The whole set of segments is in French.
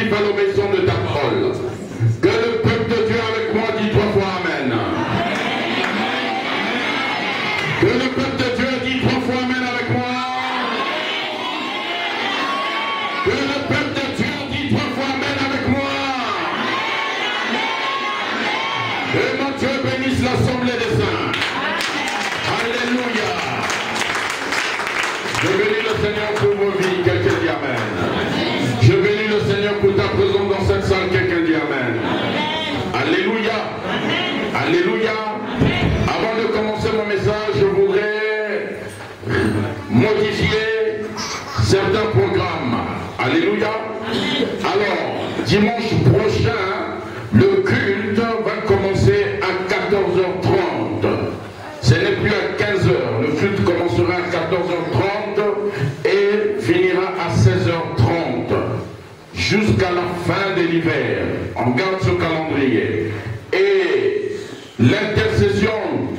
attentif à l'obéissance de ta parole. Que le peuple de Dieu avec moi dit 3 fois Amen. Que le peuple de Dieu dit 3 fois Amen avec moi. Que le peuple de Dieu dit 3 fois Amen avec moi. Que mon Dieu bénisse l'assemblée des saints. Alléluia. Je bénis le Seigneur pour vos vies. Quelqu'un dit Amen. Je bénis le Seigneur pour ta présence dans cette salle. Quelqu'un dit Amen. Alléluia. Alléluia. Avant de commencer mon message, je voudrais modifier certains programmes. Alléluia. Alors, dimanche prochain, le culte va commencer à 14h30. Ce n'est plus à 15h. Le culte commencera à 14h30 et finira à 16h30 jusqu'à la fin de l'hiver. On garde ce calendrier. Et l'intercession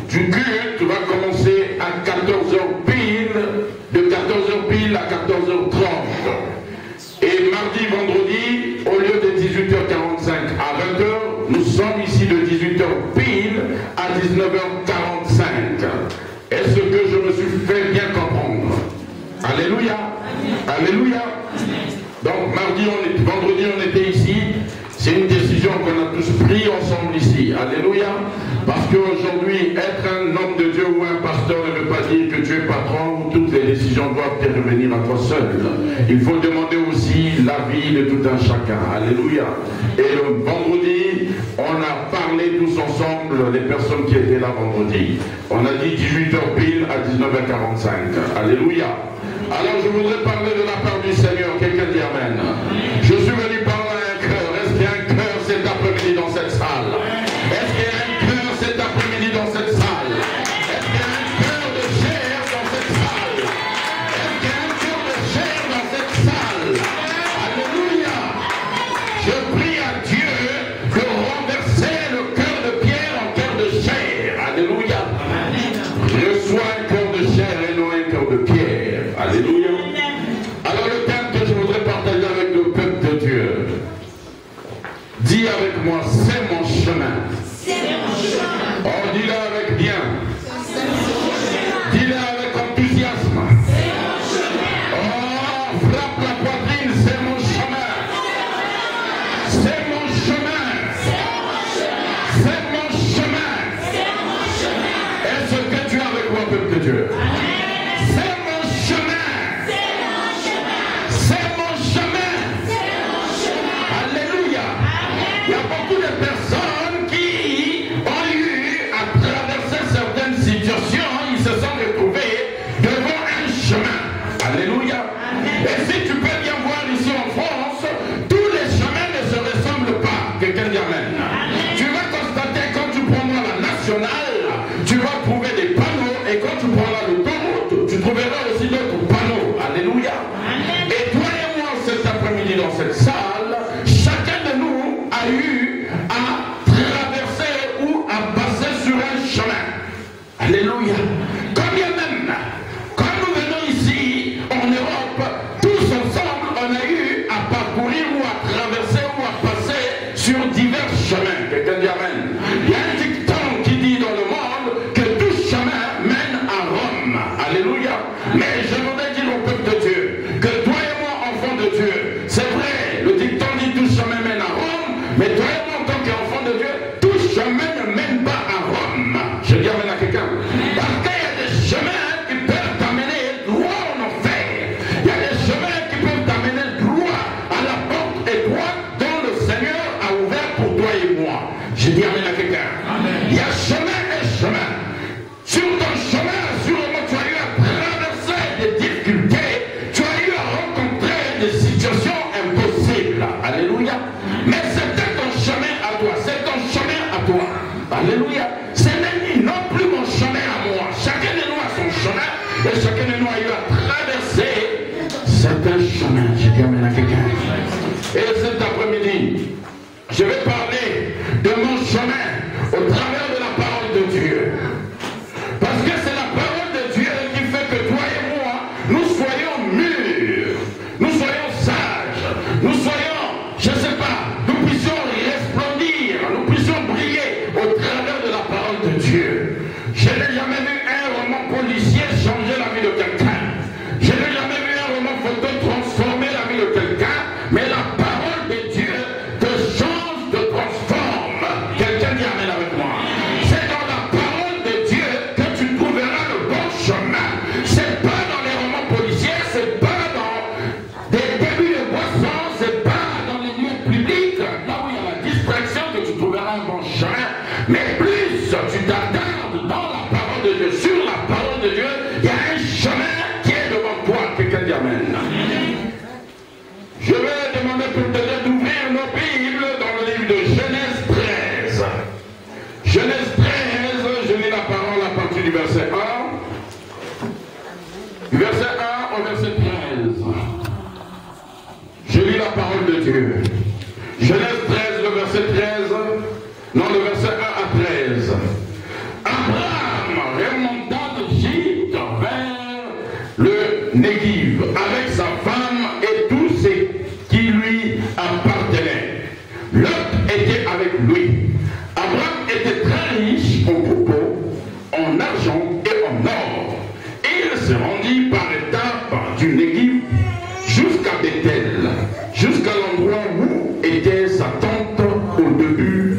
du culte va commencer à 14h pile, de 14h pile à 14h30. Et mardi, vendredi, au lieu de 18h45 à 20h, nous sommes ici de 18h pile à 19h45. Est-ce que je me suis fait bien comprendre? Alléluia. Alléluia. Donc vendredi on était ici. C'est une décision qu'on a tous pris ensemble ici. Alléluia. Parce qu'aujourd'hui, être un homme de Dieu ou un pasteur ne veut pas dire que tu es patron, toutes les décisions doivent te revenir à toi seul. Il faut demander aussi l'avis de tout un chacun. Alléluia. Et le vendredi, on a parlé tous ensemble, les personnes qui étaient là vendredi. On a dit 18h pile à 19h45. Alléluia. Alors je voudrais parler de la part du Seigneur. Quelqu'un dit Amen. Je suis venu parler à un cœur. Est-ce qu'il y a un cœur cet après-midi dans cette salle? Est-ce qu'il y a un cœur cet après-midi dans cette salle? Est-ce qu'il y a un cœur de chair dans cette salle? Est-ce qu'il y a un cœur de chair dans cette salle? Alléluia. Je prie à Dieu de renverser le cœur de Pierre en cœur de chair. Alléluia. Reçois un cœur de chair et non un cœur de pierre. Alléluia. Alors le thème que je voudrais partager avec le peuple de Dieu. Dis avec moi, c'est mon chemin. C'est mon chemin. Oh, dis-le avec bien. Dis-le avec enthousiasme. C'est mon chemin. Oh, frappe la poitrine, c'est mon chemin. C'est mon chemin. C'est mon chemin. C'est mon chemin. Est-ce que tu es avec moi, peuple de Dieu? C'est mon chemin. C'est mon chemin. Alléluia. Il y a beaucoup de personnes qui ont eu à traverser certaines situations, ils se sont retrouvés devant un chemin. Alléluia. Et si tu peux bien voir ici en France, tous les chemins ne se ressemblent pas. Quelqu'un dit Amen. Tu vas constater quand tu prendras la nationale, tu vas trouver des panneaux, et quand tu prendras l'autoroute, tu trouveras aussi d'autres panneaux. Alléluia. Et toi et moi cet après-midi dans cette salle, chacun de nous a eu à traverser ou à passer sur un chemin. Alléluia. Quand bien même, quand nous venons ici en Europe, tous ensemble, on a eu à parcourir ou à traverser ou à passer sur divers chemins. Quelqu'un dit Amen. Il y a un dicton qui dit dans le monde que tout chemin mène à Rome. Alléluia. Mais je voudrais dire au peuple de Dieu que toi et moi, enfants de Dieu, c'est vrai, le dicton dit tout chemin mène à Rome, mais toi et moi, en tant qu'enfants de Dieu, tout chemin ne mène pas à Rome. Je dis Amen à quelqu'un. Parce qu'il y a des chemins qui peuvent t'amener droit en enfer. Il y a des chemins qui peuvent t'amener droit à la porte étroite dont le Seigneur a ouvert pour toi et moi. Je dis Amen à quelqu'un. Il y a chemin et chemin. Sur ton chemin, sûrement tu as eu à traverser des difficultés, tu as eu à rencontrer des situations impossibles. Alléluia. Mais c'était ton chemin à toi, c'est ton chemin à toi. Alléluia. Ce n'est non plus mon chemin à moi. Chacun de nous a son chemin et chacun de nous a eu à traverser certains chemins. Je dis Amen à quelqu'un. Et cet après-midi, je vais parler de mon chemin au travers de la parole de Dieu. Parce que c'est la parole de Dieu qui fait que toi et moi, nous soyons mûrs, nous soyons sages, nous soyons je ne sais pas, nous puissions resplendir, nous puissions briller au travers de la parole de Dieu. Je n'ai jamais vu un roman policier changer la vie de quelqu'un. Je n'ai jamais vu un roman photo transformer la vie de quelqu'un, mais la parole de Dieu te change, te transforme. Quelqu'un dit amen avec moi. C'est dans la parole de Dieu que tu trouveras le bon chemin. C'est pas dans les romans policiers, c'est pas dans des débuts de boissons, c'est pas dans les lieux publics, là où il y a la distraction que tu trouveras un bon chemin. Mais plus tu t'attardes dans la parole de Dieu, sur la parole de Dieu, il y a un chemin qui est devant toi. Quelqu'un dit amen. Je vais demander pour peut-être d'ouvrir nos Bibles dans le livre de Genèse 13. Genèse 13, je lis la parole à partir du verset 1. Du verset 1 au verset 13. Je lis la parole de Dieu. Genèse 13, le verset 13. Non, le verset 1 à 13. Abraham remonta d'Égypte vers le Néguiv avec sa femme et tout ce qui lui appartenait. Lot était avec lui. Abraham était très riche en troupeaux, en argent et en or. Il se rendit par étapes du Néguiv jusqu'à Bethel, jusqu'à l'endroit où était sa tente au début,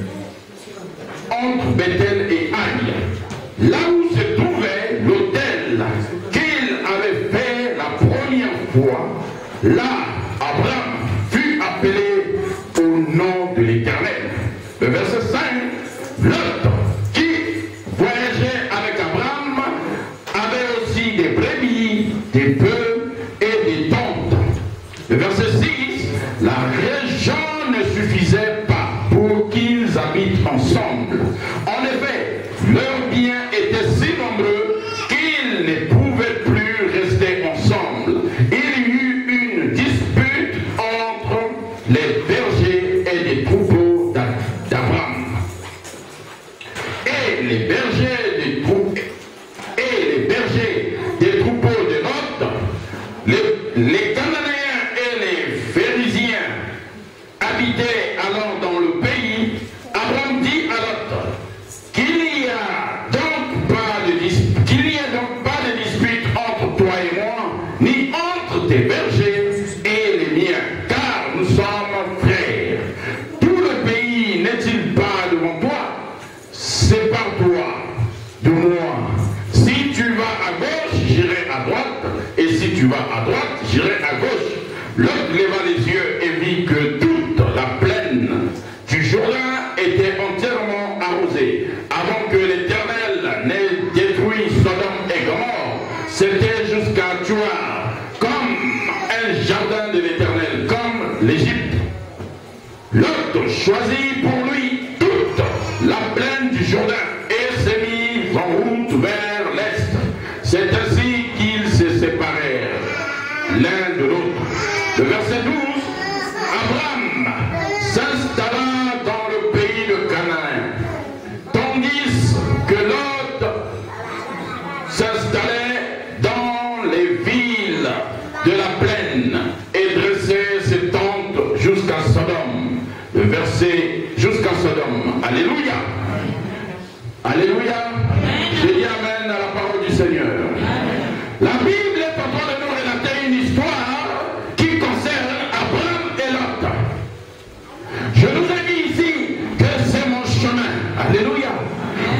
entre Bethel et Aïe, là où se trouvait l'autel qu'il avait fait la première fois. Là, Abraham fut appelé au nom de l'Éternel. Le verset 5, Lot, qui voyageait avec Abraham, avait aussi des brebis, des bœufs et des tentes. Le verset 6, la région ne suffisait pas pour qu'ils habitent ensemble. En effet, leurs biens étaient si nombreux qu'ils ne pouvaient plus rester ensemble. Il y eut une dispute entre les bergers et les troupeaux d'Abraham. Et les bergers des troupeaux de Lot, les Cananéens et les Phérésiens habitaient alors dans le pays. Abraham dit à Lot qu'il n'y a donc pas de dispute entre toi et moi, ni entre tes bergers et les miens, car nous sommes frères. Tout le pays n'est-il pas devant toi? Sépare-toi de moi. Si tu vas à gauche, j'irai à droite, et si tu vas à droite, j'irai à gauche. Lot leva les yeux et vit que toute la plaine du Jourdain était entièrement arrosée, avant que l'Éternel n'ait détruit Sodome et Gomorrhe. C'était jusqu'à Tuar, comme un jardin de l'Éternel, comme l'Égypte. Lot choisit pour lui toute la plaine du Jourdain et s'est mis en route vers l'est. C'est ainsi qu'ils se séparèrent l'un de l'autre. Le verset 12, Abraham s'installa dans le pays de Canaan, tandis que Lot s'installait dans les villes de la plaine et dressait ses tentes jusqu'à Sodome. Le verset jusqu'à Sodome. Alléluia. Alléluia. Je dis amen à la parole du Seigneur. La Bible est en train de nous relater une histoire qui concerne Abraham et Lot. Je vous ai dit ici que c'est mon chemin. Alléluia.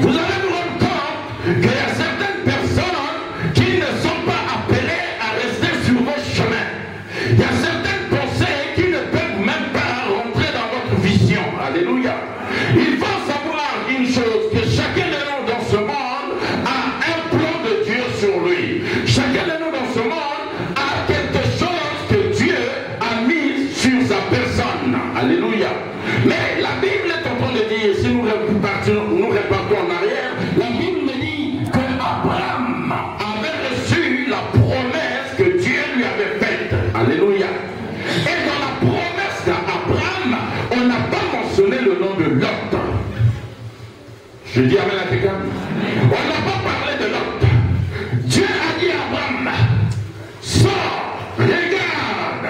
Vous allez vous rendre compte qu'il y a certaines personnes qui ne sont pas appelées à rester sur vos chemins. Il y a certaines pensées qui ne peuvent même pas rentrer dans votre vision. Alléluia. Il faut savoir une chose, que chacun de nous dans ce monde a un plan de Dieu sur lui. Chacun de nous dans ce monde a quelque chose que Dieu a mis sur sa personne. Alléluia. Mais la Bible est en train de dire, si nous repartons en arrière, la Bible me dit que Abraham avait reçu la promesse que Dieu lui avait faite. Alléluia. Et dans la promesse d'Abraham, on n'a pas mentionné le nom de Lot. Je dis amen à quelqu'un. On n'a pas parlé de Lot. Dieu a dit à Abraham, sors, regarde,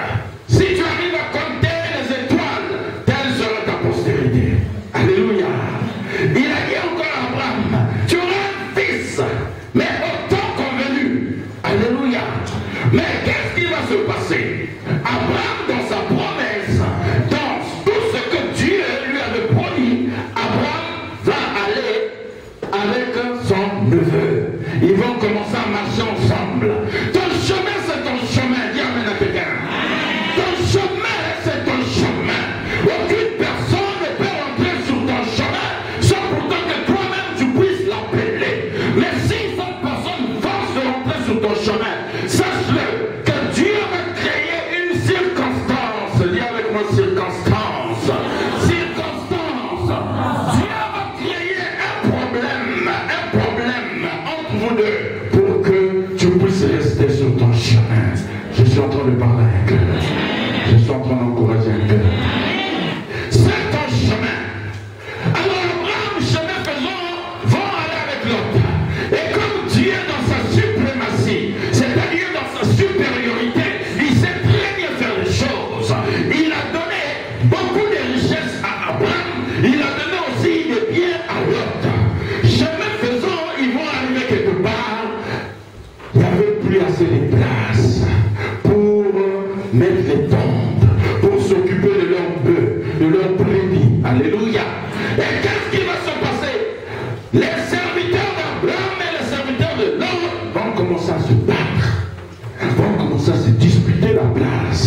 si tu arrives à compter les étoiles, circonstance. Dieu va créer un problème entre vous deux pour que tu puisses rester sur ton chemin. Je suis en train de parler avec eux. Je suis en train d'encourager un peu. C'est ton chemin. Alors Abraham, chemin faisant, vont aller avec l'autre. Et comme Dieu dans sa suprématie, c'est-à-dire dans sa supériorité, il sait très bien faire les choses. Il a donné beaucoup de richesses à Abraham. Il a donné aussi des biens à l'autre. Chemin faisant, ils vont arriver quelque part. Il n'y avait plus assez de place pour mettre les tentes, pour s'occuper de leurs bœufs, de leurs brebis. Alléluia. Et qu'est-ce qui va se passer? Les serviteurs d'Abraham et les serviteurs de l'autre vont commencer à se battre, vont commencer à se disputer la place.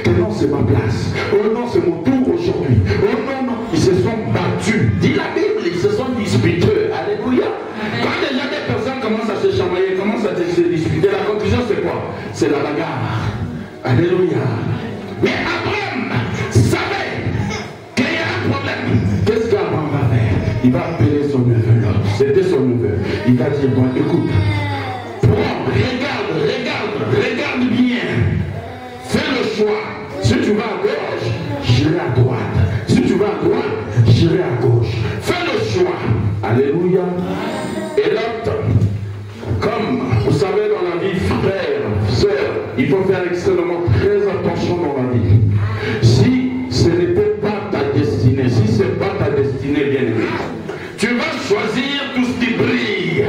Que non, c'est ma place. Oh non, c'est mon tour aujourd'hui. Oh non, non, ils se sont battus. Dit la Bible, ils se sont disputés. Alléluia. Quand déjà des personnes commencent à se chamailler, commencent à se disputer, la conclusion c'est quoi? C'est la bagarre. Alléluia. Mais Abraham savait qu'il y a un problème. Qu'est-ce qu'Abraham va faire? Il va appeler son neveu là. C'était son neveu. Il va dire, bon, écoute, prends, regarde bien. Fais le choix. Si tu vas à gauche, j'irai à droite. Si tu vas à droite, j'irai à gauche. Fais le choix. Alléluia. Et l'autre, comme vous savez dans la vie, frère, sœur, il faut faire extrêmement très attention dans la vie. Si ce n'était pas ta destinée, si ce n'est pas ta destinée, bien aimé, tu vas choisir tout ce qui brille.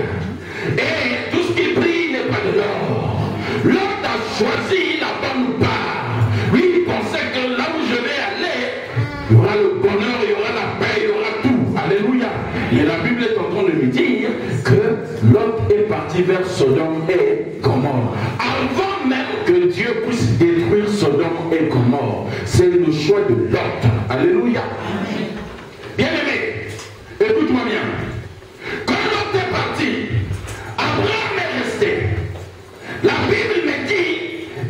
Et tout ce qui brille n'est pas de l'or. L'autre a choisi la bonne part. Lui, il pensait que là où je vais aller, il y aura le bonheur, il y aura la paix, il y aura tout. Alléluia. Mais la Bible est en train de me dire que l'autre est parti vers Sodome et Gomorrhe. Avant même que Dieu puisse détruire Sodome et Gomorrhe, c'est le choix de l'autre. Alléluia. Bien aimé, écoute-moi bien. Quand l'autre est parti, Abraham est resté. La Bible me dit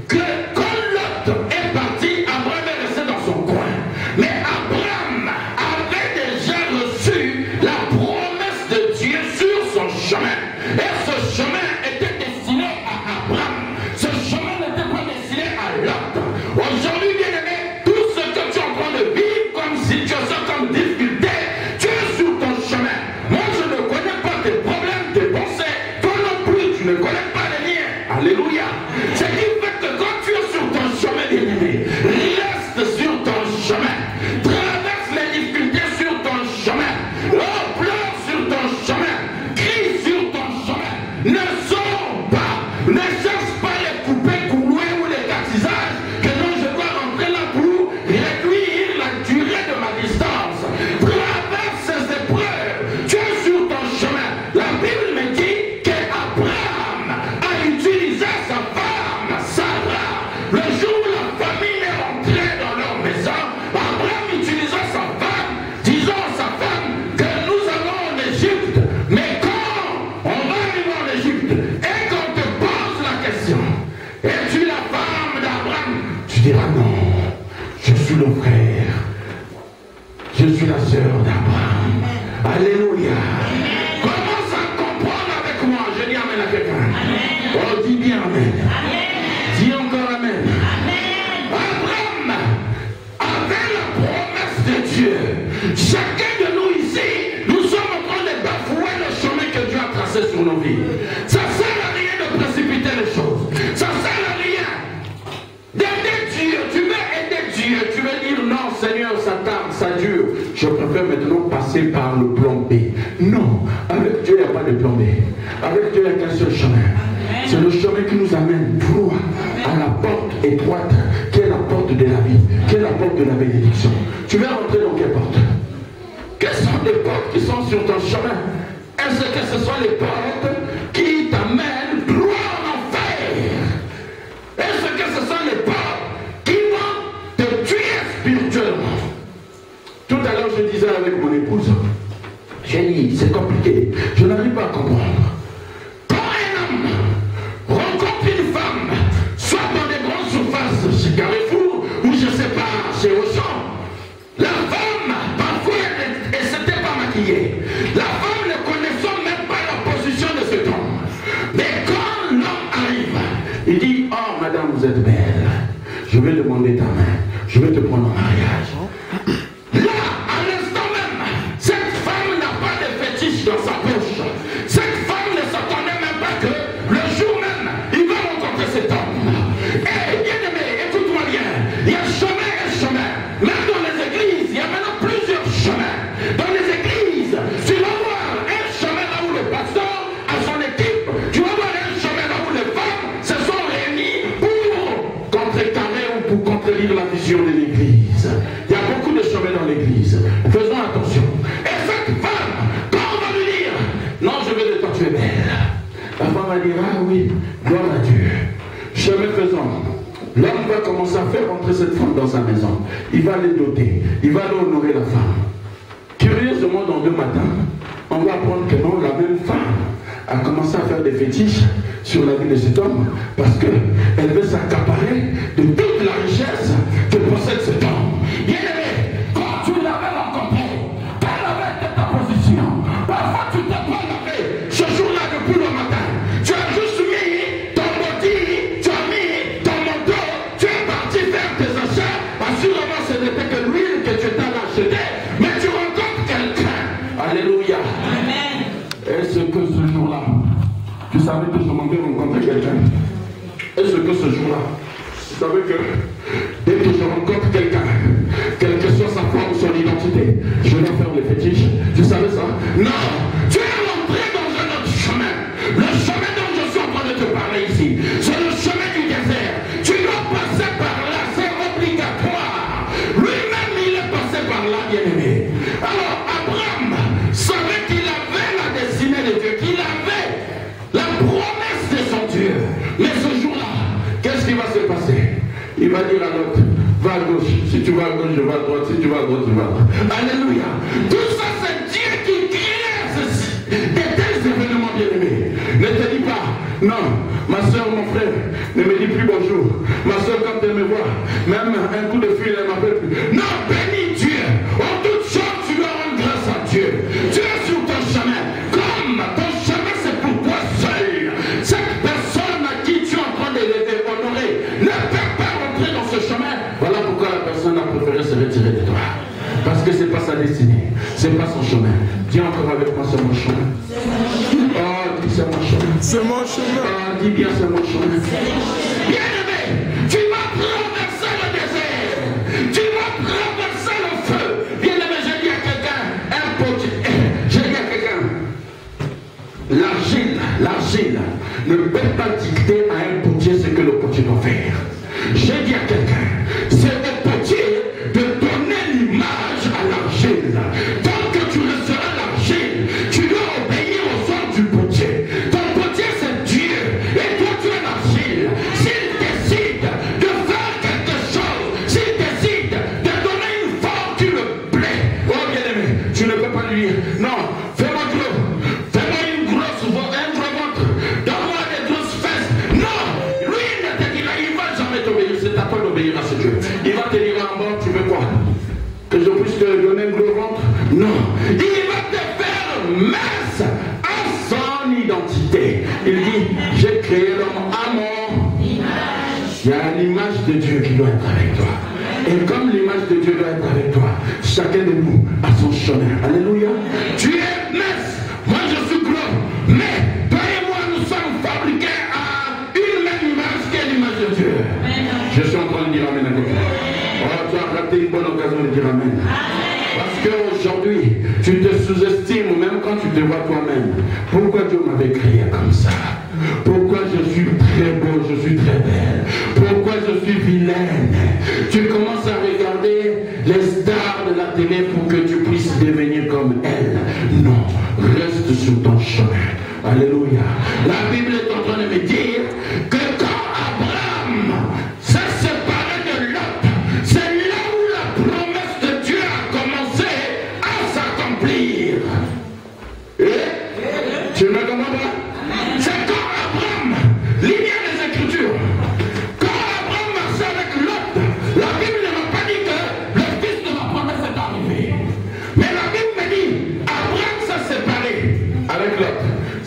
que quand l'autre est parti, Abraham est resté dans son coin. Mais Abraham avait déjà reçu la promesse de Dieu sur son chemin. Et ce chemin était destiné à Abraham. Ce chemin n'était pas destiné à l'autre. Aujourd'hui, bien aimé, tout ce que tu es en train de vivre comme situation, comme difficulté, tu es sur ton chemin. Moi, je ne connais pas tes problèmes, tes pensées. Toi non plus, tu ne connais pas les miens. Alléluia. Ce qui fait que quand tu es sur ton chemin, bien aimé, reste sur ton chemin. Traverse les difficultés sur ton chemin. Oh, pleure sur ton chemin. Crie sur ton chemin. Ne sors pas. Ne cherche pas les coupés, couloués ou les gâtisages. Que non, je dois rentrer là pour réduire la durée de ma distance. Traverse ces épreuves. Tu es sur ton chemin. La Bible me dit qu'Abraham a utilisé sa femme, Sarah. Le jour où la famille est rentrée dans leur maison, Abraham utilisa sa femme, disant à sa femme que nous allons en Égypte. Mais quand on va arriver en Égypte et qu'on te pose la question, es-tu la femme d'Abraham? Tu diras non, je suis le frère, je suis la sœur d'Abraham. Alléluia. Commence à comprendre avec moi. Je dis amen à quelqu'un. Oh, dis bien amen. Dis encore amen. Abraham avait la promesse de Dieu. Chacun de nous ici, nous sommes en train de bafouer le chemin que Dieu a tracé sur nos vies. Ça ne sert à rien de précipiter les choses. Ça ne sert à rien d'aider Dieu. Tu veux aider Dieu. Tu veux dire non, Seigneur, ça tarde, ça dure. Je préfère maintenant passer par le plan B. Non, avec Dieu, il n'y a pas de plan B. Avec Dieu, il n'y a qu'un seul chemin. C'est le chemin qui nous amène droit à la porte étroite, qui est la porte de la vie, qui est la porte de la bénédiction. Tu veux rentrer dans quelle porte? Quelles sont les portes qui sont sur ton chemin? Est-ce que ce sont les portes qui t'amènent droit en enfer? Est-ce que ce sont les portes qui vont te tuer spirituellement? Tout à l'heure, je disais avec mon épouse, j'ai dit, c'est compliqué, je n'arrive pas à comprendre. Quand un homme rencontre une femme, soit dans des grandes surfaces, chez Carrefour, ou je ne sais pas, chez Auchan, La femme, parfois, elle ne s'était pas maquillée. La femme ne connaissant même pas la position de cet homme. Mais quand l'homme arrive, il dit, oh madame, vous êtes belle. Je vais demander ta main. Je vais te prendre en mariage. Là, à l'instant même, cette femme n'a pas de fétiche dans sa poche. Cette femme ne s'attendait même pas que le jour même, il va rencontrer cet homme. Et bien aimé, écoute-moi bien. Il y a chemin et chemin. Même dans les églises, il y a maintenant plusieurs chemins. Dans les églises, tu vas voir un chemin là où le pasteur a son équipe. Tu vas voir un chemin là où les femmes se sont réunies pour contrecarrer ou pour contredire la vision de l'église. Il y a beaucoup de chemins dans l'église. Faisons attention. Et cette femme, quand on va lui dire, non, je veux de toi, tu es belle. La femme va dire, ah oui, gloire à Dieu. Chemin faisant. L'homme va commencer à faire rentrer cette femme dans sa maison. Il va les doter. Il va honorer la femme. Curieusement, dans 2 matins, on va apprendre que non, la même femme a commencé à faire des fétiches sur la vie de cet homme parce qu'elle veut s'accaparer de toute la richesse que possède cet homme. Bien aimé, quand tu l'avais rencontré, quelle avait été ta position? Parfois tu t'es pas lavé ce jour-là depuis le matin. Tu as juste mis ton body, tu as mis ton manteau, tu es parti faire tes achats. Assurément, ce n'était que l'huile que tu t'avais acheté, mais tu rencontres quelqu'un. Alléluia. Amen. Est-ce que ce jour-là, tu savais que je m'en vais rencontrer quelqu'un? Est-ce que ce jour-là, tu savais que dès que je rencontre quelqu'un, quelle que soit sa forme ou son identité, je vais faire les fétiches? Tu savais ça? Non! Tu es rentré dans un autre chemin. Le chemin dont je suis en train de te parler ici, c'est le chemin du désert. Tu dois passer par là, c'est obligatoire. Lui-même, il est passé par là, bien-aimé. Alors, Abraham savait qu'il avait la destinée de Dieu, qu'il avait la promesse de son Dieu. Mais ce jour-là, qu'est-ce qui va se passer? Il va dire à l'autre, va à gauche. Si tu vas à gauche, je vais à droite. Si tu vas à droite, je vais à droite. Alléluia. Tout ça, c'est Dieu qui crée de tels événements, bien-aimés. Ne te dis pas, non, ma soeur, mon frère, ne me dis plus bonjour. Ma soeur, quand elle me voit, même un coup de fil, elle ne m'appelle plus. Non, bénis Dieu. En toute chose, tu dois rendre grâce à Dieu. Tu es sur ton chemin. Comme ton chemin, c'est pour toi seul. Cette personne à qui tu es en train d'élever, honorer, ne peut pas rentrer dans ce chemin. Voilà pourquoi la personne a préféré se retirer de toi. Parce que ce n'est pas sa destinée. Ce n'est pas son chemin. Dis encore avec moi, c'est mon chemin. Oh, dis c'est mon chemin. C'est mon chemin. Oh, dis bien, c'est mon chemin. Bien-aimé, tu vas traverser le désert. Tu vas traverser le feu. Bien-aimé, j'ai dit à quelqu'un, un potier. J'ai dit à quelqu'un, l'argile ne peut pas dicter à un potier ce que le potier doit faire. J'ai dit à quelqu'un, c'est au potier de donner l'image à l'argile. Tant que tu resteras l'argile, tu dois obéir aux ordres du potier. Ton potier, c'est Dieu. Et toi, tu es l'argile. S'il décide de faire quelque chose, s'il décide de donner une forme, tu le plais. Oh, bien-aimé, tu ne peux pas lui dire, non, fais-moi gros. Fais-moi un gros ventre. Donne-moi des grosses fesses. Non, lui, il ne te dira, il ne va jamais t'obéir. C'est à toi d'obéir à ce Dieu. Il va te dire en bas, tu veux quoi? Que je puisse te donner un gros ventre? Non. Il va te faire mince à son identité. Il dit, j'ai créé l'homme à mon image. Il y a l'image de Dieu qui doit être avec toi. Et comme l'image de Dieu doit être avec toi, chacun de nous a son chemin. Alléluia. Tu es mince. Moi, je suis gros. Mais toi et moi, nous sommes fabriqués à une même image qui est l'image de Dieu. Je suis en train de dire amen avec toi. Oh, tu as raté une bonne occasion de dire amen. Parce qu'aujourd'hui, tu te sous-estimes même quand tu te vois toi-même. Pourquoi Dieu m'avait créé comme ça? Pourquoi je suis très beau, je suis très belle? Pourquoi je suis vilaine? Tu commences à regarder les stars de la télé pour que tu puisses devenir comme elles. Non, reste sur ton chemin. Alléluia. La Bible est en train de me dire que quand Abraham s'est séparé de Lot, c'est là où la promesse de Dieu a commencé à s'accomplir. Et tu me comprends pas? C'est quand Abraham, lignée des Écritures, quand Abraham marchait avec Lot, la Bible ne m'a pas dit que le fils de la promesse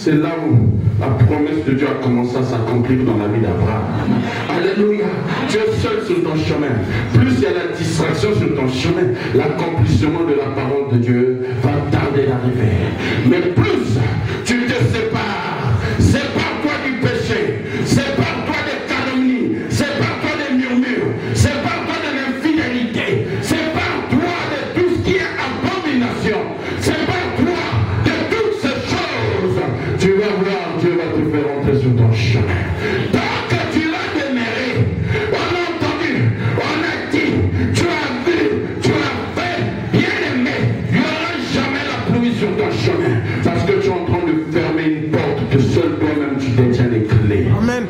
C'est là où la promesse de Dieu a commencé à s'accomplir dans la vie d'Abraham. Alléluia. Tu es seul sur ton chemin. Plus il y a la distraction sur ton chemin, l'accomplissement de la parole de Dieu va tarder d'arriver. Mais plus tu te sépares, sépare-toi du péché, sépare-toi des calomnies, sépare-toi des murmures, sépare-toi de l'infidélité, sépare-toi de tout ce qui est abomination, sépare-toi de toutes ces choses. Tu vas voir, Dieu va te faire entrer sur ton chemin. Tant que tu l'as demeuré, on a entendu, on a dit, tu as vu, tu as fait, bien aimé, il n'y aura jamais la pluie sur ton chemin. Parce que tu es en train de fermer une porte que seul toi-même tu détiens les clés. Amen.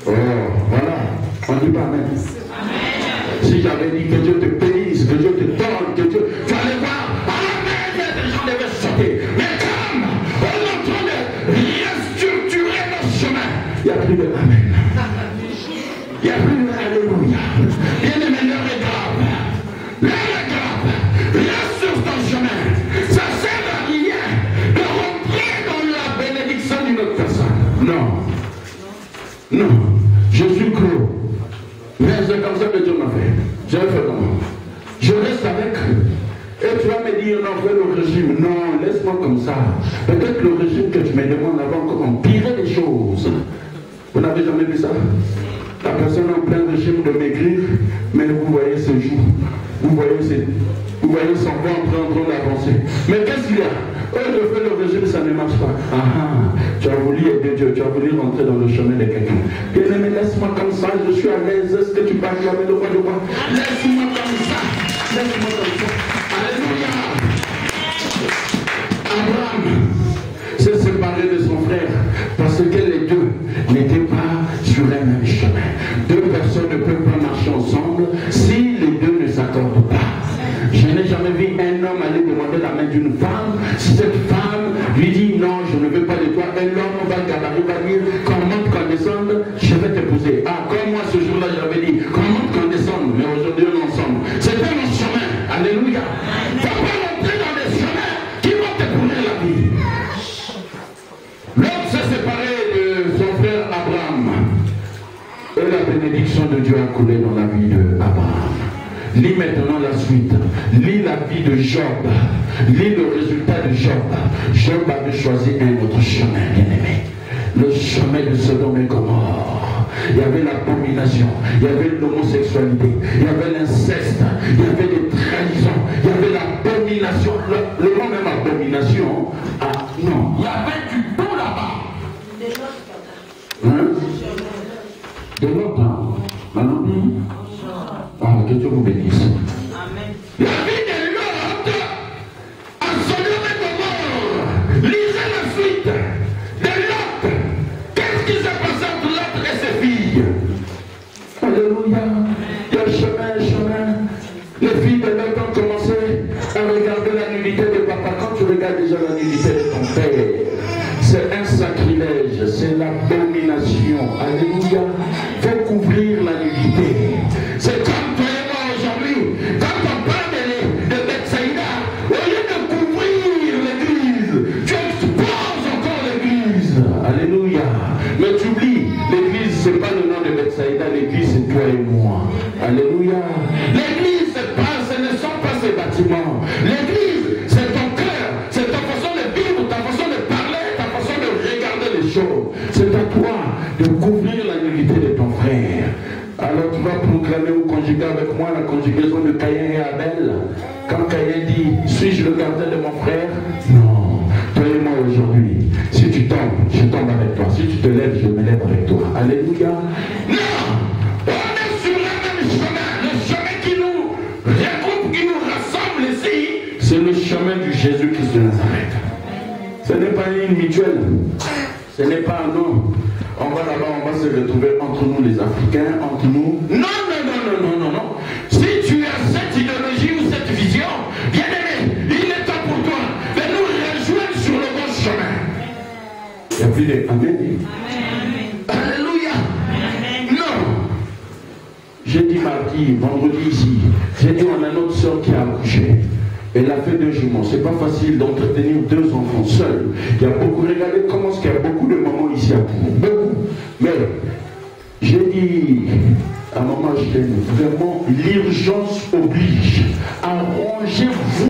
Oh, voilà. On ne dit pas amen. Si j'avais dit que Dieu te bénisse, que Dieu te donne, que Dieu... Tu allais voir, amen, les gens devaient sauter. Mais comme on est en train de restructurer nos chemins, il n'y a plus de amen. Il n'y a plus de alléluia. Bien aimé, l'heure est grave. L'heure est grave. Reste sur ton chemin. Ça ne sert à rien de rentrer dans la bénédiction d'une autre personne. Non. Non. Je suis clos. Mais c'est comme ça que Dieu m'a fait. Je vais faire comment? Je reste avec eux. Et tu vas me dire, non, fais le régime. Non, laisse-moi comme ça. Peut-être le régime que tu me demandes avant encore empirer les choses. Vous n'avez jamais vu ça? La personne en plein régime de maigrir, mais vous voyez ce jour. Vous voyez son ventre en train d'avancer. Mais qu'est-ce qu'il y a? Je fais le régime, ça ne marche pas. Tu as voulu aider Dieu, tu as voulu rentrer dans le chemin de quelqu'un. Bien aimé, laisse-moi comme ça, je suis à l'aise. Est-ce que tu peux acclamer le roi du roi? Laisse-moi comme ça. Laisse-moi comme ça. Alléluia. Abraham s'est séparé de son frère parce que les deux n'étaient pas sur un même chemin. Deux personnes ne peuvent pas marcher ensemble si les deux ne s'accordent pas. Je n'ai jamais vu un homme aller demander la main d'une femme. Si cette femme lui dit non, je ne veux pas de toi, un homme va gabarer, va dire qu'on monte, qu'on descende, je vais t'épouser. Comme moi ce jour-là j'avais dit qu'on monte, qu'on descende, mais aujourd'hui on est ensemble. C'était mon chemin. Alléluia. Tu ne vas pas rentrer dans des chemins qui vont te brûler la vie. L'homme s'est séparé de son frère Abraham. Et la bénédiction de Dieu a coulé dans la vie d'Abraham. Lis maintenant la suite. Lis la vie de Job. Lis le résultat de Job. Job avait choisi un autre chemin, bien aimé. Le chemin de Sodome et Gomorrhe. Il y avait l'abomination, il y avait l'homosexualité, il y avait l'inceste, il y avait des trahisons, il y avait l'abomination. Le mot même abomination, non, il y avait du bon là-bas. De l'autre, maintenant. Que Dieu vous bénisse. Amen. La vie de Lot à Sodome et Gomorrhe. Lisez la suite de Lot. Qu'est-ce qui s'est passé entre Lot et ses filles? Alléluia. Il y a chemin. Les filles de Lot ont commencé à regarder la nudité de papa. Quand tu regardes déjà la nudité de ton père, c'est un sacrilège, c'est l'abomination. Alléluia. Faut couvrir la nudité. C'est comme toi et moi aujourd'hui. Quand on parle de Bethsaïda, au lieu de couvrir l'église, tu exposes encore l'église. Alléluia. Mais tu oublies, l'église, ce n'est pas le nom de Bethsaïda, l'église, c'est toi et moi. Alléluia. L'église, ce ne sont pas ces bâtiments. L'église, c'est ton cœur, c'est ta façon de vivre, ta façon de parler, ta façon de regarder les choses. C'est à toi de couvrir la nudité de ton frère. Alors tu vas proclamer ou conjuguer avec moi la conjugaison de Caïn et Abel. Quand Caïn dit, suis-je le gardien de mon frère? Non. Toi et moi aujourd'hui, si tu tombes, je tombe avec toi. Si tu te lèves, je me lève avec toi. Alléluia. Non. On est sur le même chemin. Le chemin qui nous regroupe, qui nous rassemble ici, c'est le chemin du Jésus-Christ de Nazareth. Ce n'est pas une mutuelle. Ce n'est pas un nom. On va là-bas, on va se retrouver entre nous les Africains, entre nous. Non. Si tu as cette idéologie ou cette vision, bien aimé, il est temps pour toi de nous rejoindre sur le bon chemin. Il y a plus de Amen. Alléluia. Non. J'ai dit mardi, vendredi ici, j'ai dit on a notre soeur qui a accouché. Elle a fait 2 jumeaux. C'est pas facile d'entretenir 2 enfants seuls. Il y a beaucoup, regardez comment il y a beaucoup de mamans ici à Poumou. Beaucoup. Mais j'ai dit à maman, vraiment, l'urgence oblige. Arrangez-vous.